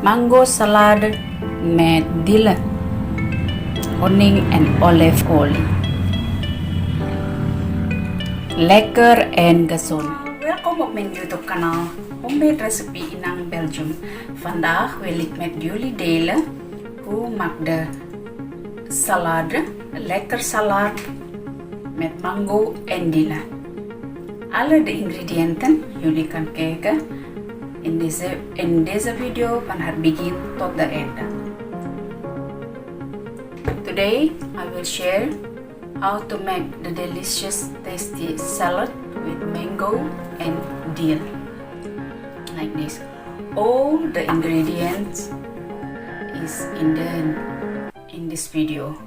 mango salad met dille, honing en olive oil. Lekker en gezond. Welkom op mijn YouTube kanaal Homemade Recipe in Belgium. Vandaag wil ik met jullie delen hoe maak de salade, lekker salade met mango en dille. Alle de ingrediënten jullie kan kijken in deze video van het begin tot de einde. Today I will share how to make the delicious tasty salad with mango and dill. Like this. All the ingredients is in this video.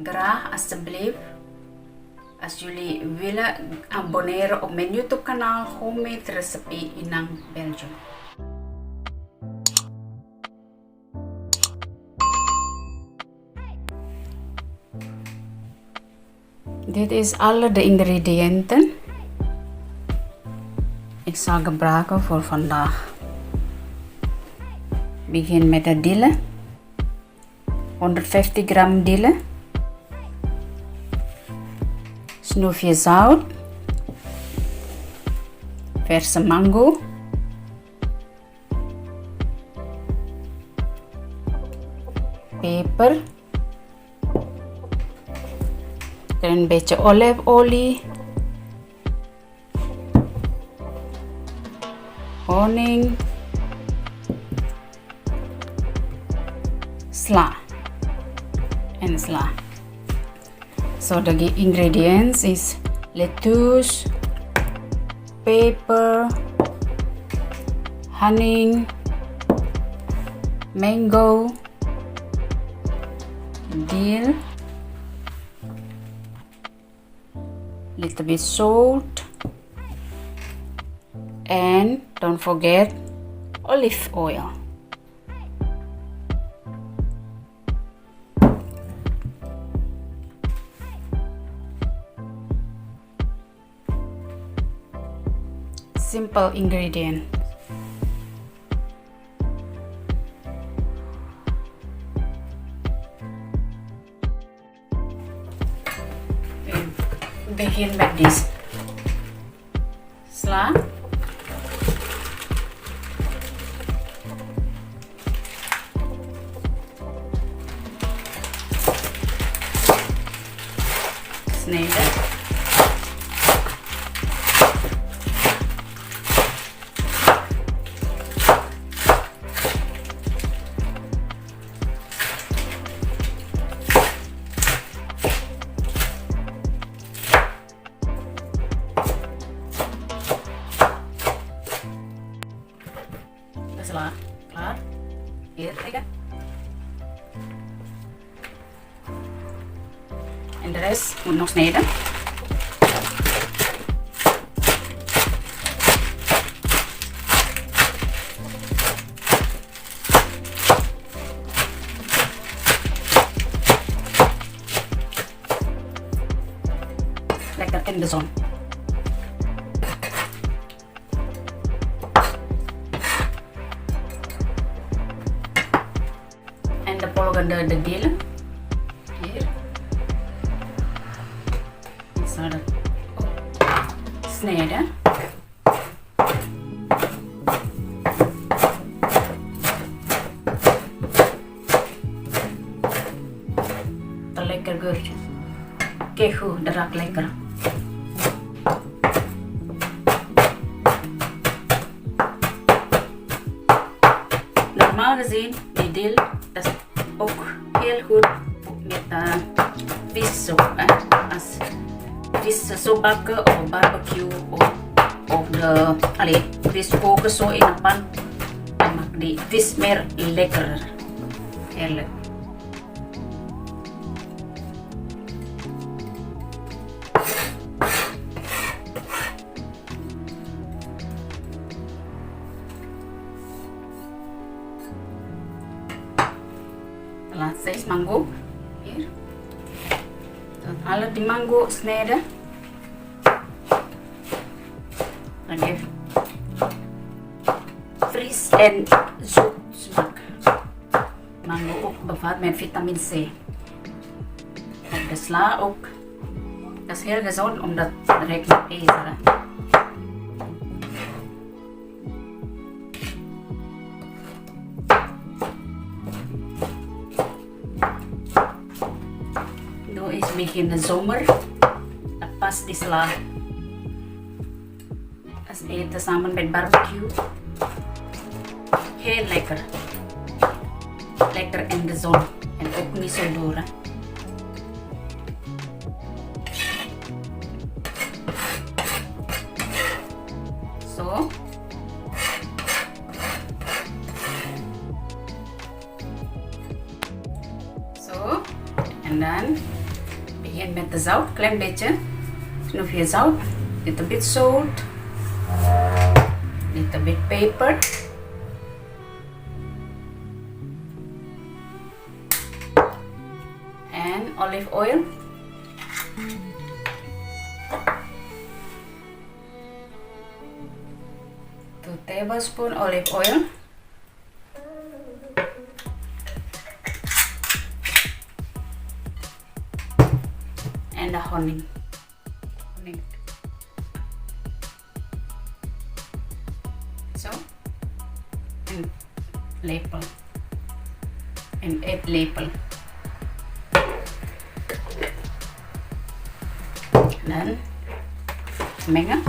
Graag alsjeblieft als jullie willen abonneren op mijn YouTube kanaal Homemade Recipe in Belgium. Dit is alle de ingrediënten ik zal gebruiken voor vandaag. Begin met de dille. 150 gram dille. Snoefje zout. Verse mango. Peper. Een beetje olijfolie, honing, sla en sla. So the ingredients is lettuce, pepper, honey, mango, dill, little bit salt, and don't forget olive oil. Simple ingredient. Begin met this sla, snijden, klaar. Hier, kijk. En de rest moet nog snijden. Lekker in de zon. En de volgende de dille. Hier. Ik zal het snijden. Een lekker geurtje. Kijk hoe, dat ruikt lekker. Normaal gezien, die dill, dat is ook heel goed met vissoep. Als vissoep bakken of barbecue of de vis koken zo in een pan, dan maakt die vis meer lekkerder. Heerlijk. Laatste is mango. Hier. Dan alle die mango snijden. Dan even vries. fris en zoet smaak. Mango ook bevat met vitamine C. En de sla ook. Dat is heel gezond omdat het ruikt naar ijzer. Nu is begin de zomer. Dat past die sla. Als eten samen met barbecue. Heel lekker. Lekker in de zon. En ook niet zo door. Zo. Zo. En dan begin met de zout. Klein beetje. Snoef je zout. Little bit salt. Little bit pepper. And olive oil. 2 tablespoons olive oil. And the honey. So, and lepel. And 8 lepel. Dan mengen.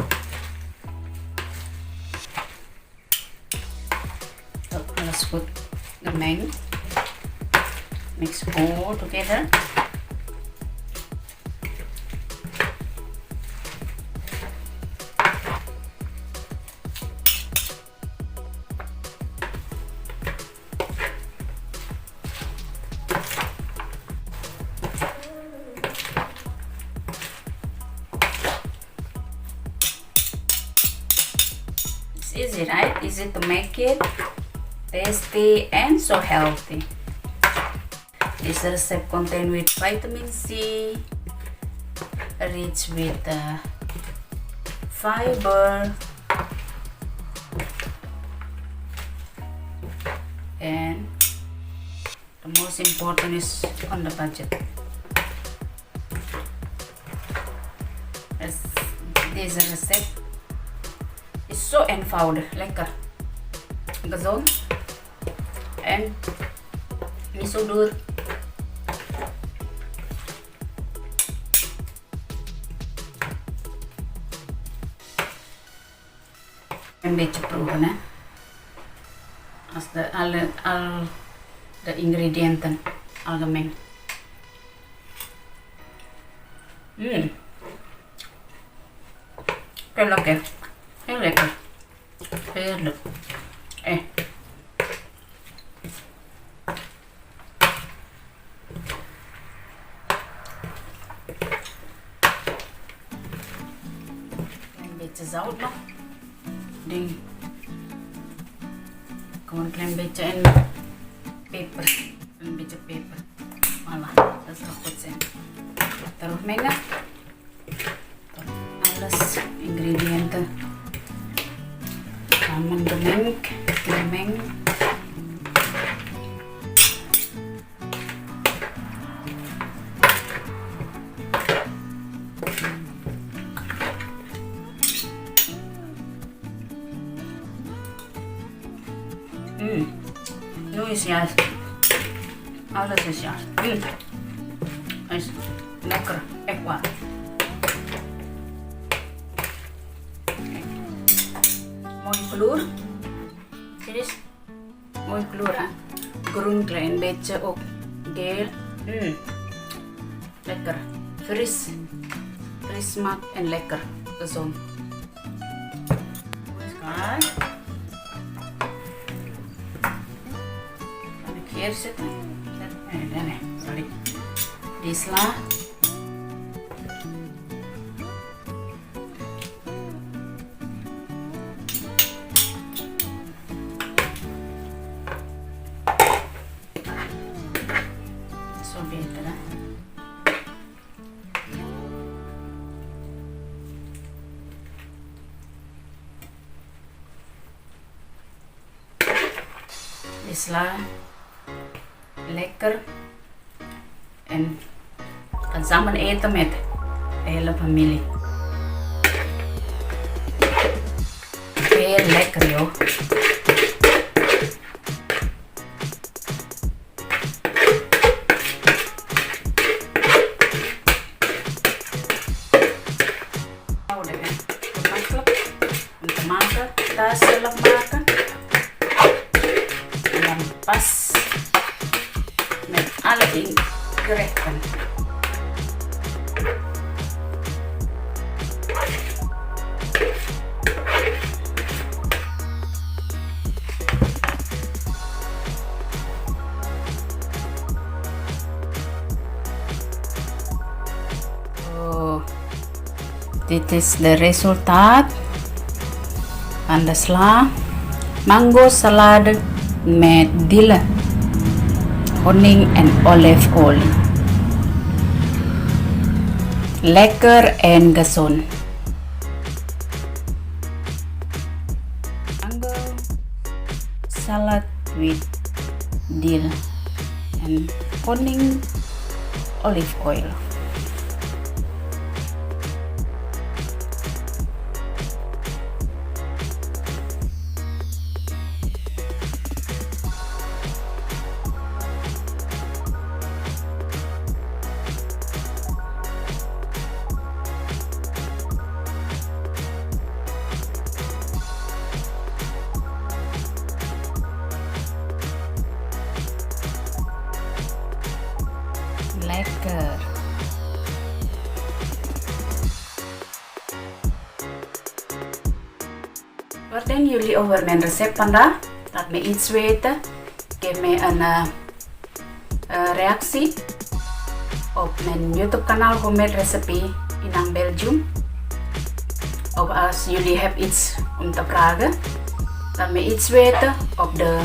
So, alles goed gemengd. Mix all together. Easy, right? Easy to make it, tasty and so healthy. This recipe contains with vitamin C, rich with fiber, and the most important is on the budget. This recipe is so eenvoudig, lekker, gezond en niet zo duur. Een beetje proeven, hè. Als al de ingrediënten algemeen. Heel lekker. Heel lekker. Heerlijk. Een beetje zout nog. Ding. Gewoon een klein beetje en peper. Een beetje peper. Voilà, dat zal goed zijn. Terug mengen. Alles ingrediënten samen gemengd. Nu is juist. Alles is juist. Is lekker, echt waar. Mooie kleur. Zie je eens? Mooie kleur, hè? Groen klein beetje ook geel. Lekker. Fris. Fris smaak en lekker. Gezond. Kijk. Kan ik hier zitten? Nee, sorry. Die sla. Zo beter, hè? is lekker en kan samen eten met de hele familie. Heel lekker joh. Om te maken, daar zelf maken. En dan pas met alle gerechten. Oh, dit is de resultaat van de sla mango salade met dille, honing en olijfolie. Lekker en gezond. Mango salad with dill and honing olive oil. Lekker. Wat denken jullie over mijn recept vandaag? Laat me iets weten. Geef me een reactie op mijn YouTube kanaal Homemade Recipe in Belgium. Of als jullie hebben iets om te vragen, laat me iets weten op de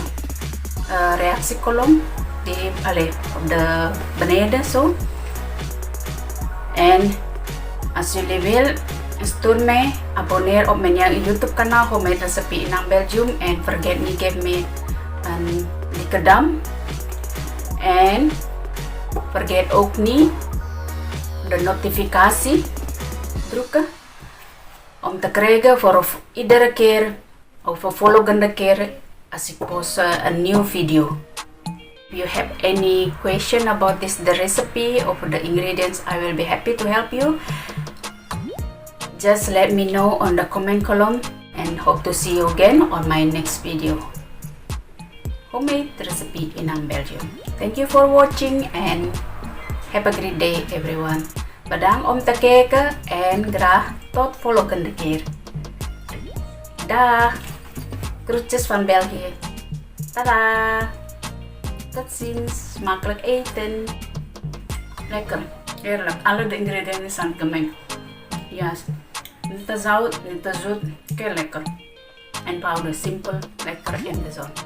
reactiekolom. Op de beneden zo. En als jullie willen, stuur mij, abonneer op mijn YouTube kanaal Homemade Recipe in Belgium en vergeet niet, geef me een dikke duim. En vergeet ook niet de notificatie drukken om te krijgen voor iedere keer of de volgende keer als ik post een nieuwe video. If you have any question about the recipe or the ingredients, I will be happy to help you. Just let me know on the comment column and hope to see you again on my next video. Homemade recipe in Belgium. Thank you for watching and have a great day everyone. Bedankt om te kijken en graag tot volgende keer. Dag! Groetjes van België. Tada! Tot ziens, smakelijk eten. Lekker, heerlijk. Alle de ingrediënten zijn gemengd. Ja, niet te zout, niet te zoet. Kijk lekker. En powder, simpel, lekker en gezond.